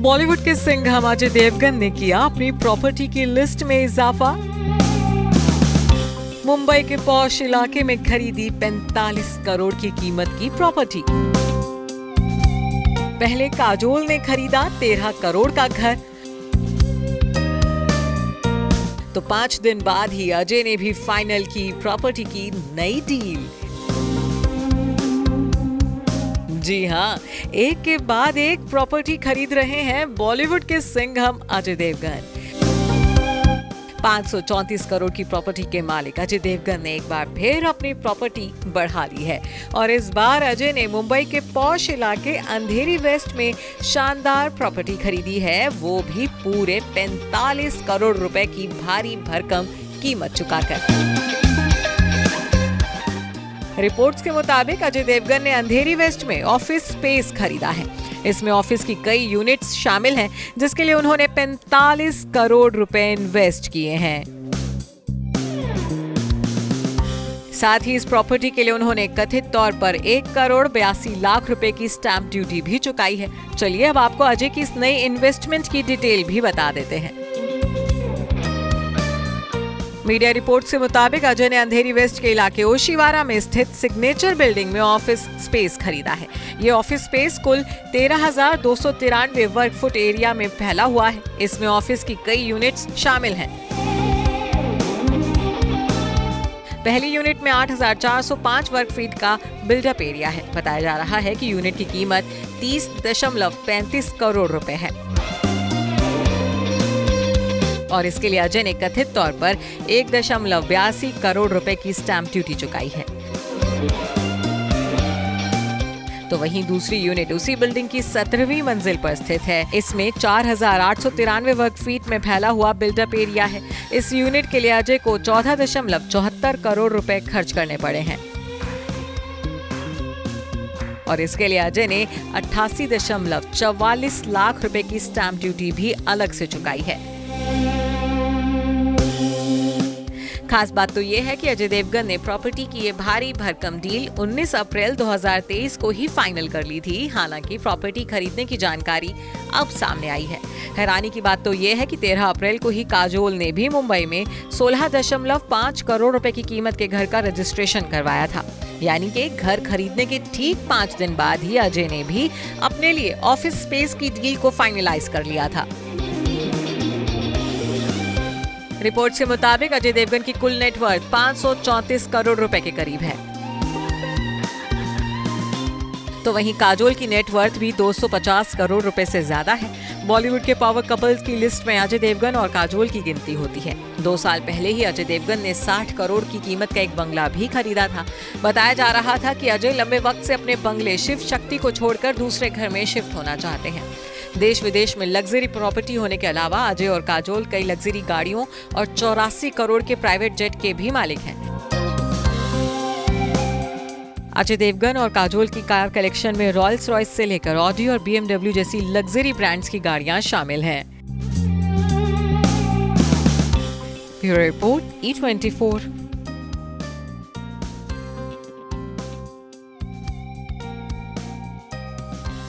बॉलीवुड के सिंघम अजय देवगन ने किया अपनी प्रॉपर्टी की लिस्ट में इजाफा। मुंबई के पॉश इलाके में खरीदी 45 करोड़ की कीमत की प्रॉपर्टी। पहले काजोल ने खरीदा 13 करोड़ का घर, तो 5 दिन बाद ही अजय ने भी फाइनल की प्रॉपर्टी की नई डील। जी हाँ, एक के बाद एक प्रॉपर्टी खरीद रहे हैं बॉलीवुड के सिंघम अजय देवगन। 534 करोड़ की प्रॉपर्टी के मालिक अजय देवगन ने एक बार फिर अपनी प्रॉपर्टी बढ़ा ली है और इस बार अजय ने मुंबई के पॉश इलाके अंधेरी वेस्ट में शानदार प्रॉपर्टी खरीदी है, वो भी पूरे 45 करोड़ रुपए की भारी भरकम कीमत चुकाकर। रिपोर्ट्स के मुताबिक अजय देवगन ने अंधेरी वेस्ट में ऑफिस स्पेस खरीदा है। इसमें ऑफिस की कई यूनिट्स शामिल हैं, जिसके लिए उन्होंने 45 करोड़ रुपए इन्वेस्ट किए हैं। साथ ही इस प्रॉपर्टी के लिए उन्होंने कथित तौर पर 1 करोड़ 82 लाख रुपए की स्टैंप ड्यूटी भी चुकाई है। चलिए अब आपको अजय की इस नई इन्वेस्टमेंट की डिटेल भी बता देते हैं। मीडिया रिपोर्ट के मुताबिक अजय ने अंधेरी वेस्ट के इलाके ओशिवारा में स्थित सिग्नेचर बिल्डिंग में ऑफिस स्पेस खरीदा है। ये ऑफिस स्पेस कुल 13,293 वर्ग फुट एरिया में फैला हुआ है। इसमें ऑफिस की कई यूनिट्स शामिल हैं। पहली यूनिट में 8,405 वर्ग फीट का बिल्डअप एरिया है। बताया जा रहा है कि यूनिट की कीमत 30.35 करोड़ रुपए है और इसके लिए अजय ने कथित तौर पर 1.82 करोड़ रुपए की स्टैंप ड्यूटी चुकाई है। तो वहीं दूसरी यूनिट उसी बिल्डिंग की 17वीं मंजिल पर स्थित है। इसमें 4,893 वर्ग फीट में फैला हुआ बिल्डअप एरिया है। इस यूनिट के लिए अजय को 14.74 करोड़ रुपए खर्च करने पड़े हैं और इसके लिए अजय ने 88.44 लाख रुपए की स्टैंप ड्यूटी भी अलग से चुकाई है। खास बात तो ये है कि अजय देवगन ने प्रॉपर्टी की ये भारी भरकम डील 19 अप्रैल 2023 को ही फाइनल कर ली थी। हालांकि प्रॉपर्टी खरीदने की जानकारी अब सामने आई है। हैरानी की बात तो ये है कि 13 अप्रैल को ही काजोल ने भी मुंबई में 16.5 करोड़ रुपए की कीमत के घर का रजिस्ट्रेशन करवाया था। यानी कि घर खरीदने के ठीक 5 दिन बाद ही अजय ने भी अपने लिए ऑफिस स्पेस की डील को फाइनलाइज कर लिया था। रिपोर्ट के मुताबिक अजय देवगन की कुल नेटवर्थ 534 करोड़ रुपए के करीब है। तो वहीं काजोल की नेटवर्थ भी 250 करोड़ रुपए से ज्यादा है। बॉलीवुड के पावर कपल्स की लिस्ट में अजय देवगन और काजोल की गिनती होती है। 2 साल पहले ही अजय देवगन ने 60 करोड़ की कीमत का एक बंगला भी खरीदा था। बताया जा रहा था कि अजय लंबे वक्त से अपने बंगले शिव शक्ति को छोड़कर दूसरे घर में शिफ्ट होना चाहते हैं। देश विदेश में लग्जरी प्रॉपर्टी होने के अलावा अजय और काजोल कई लग्जरी गाड़ियों और 84 करोड़ के प्राइवेट जेट के भी मालिक हैं। अजय देवगन और काजोल की कार कलेक्शन में रॉयल्स रॉयस से लेकर ऑडी और BMW जैसी लग्जरी ब्रांड्स की गाड़ियां शामिल हैं। Bureau report E24।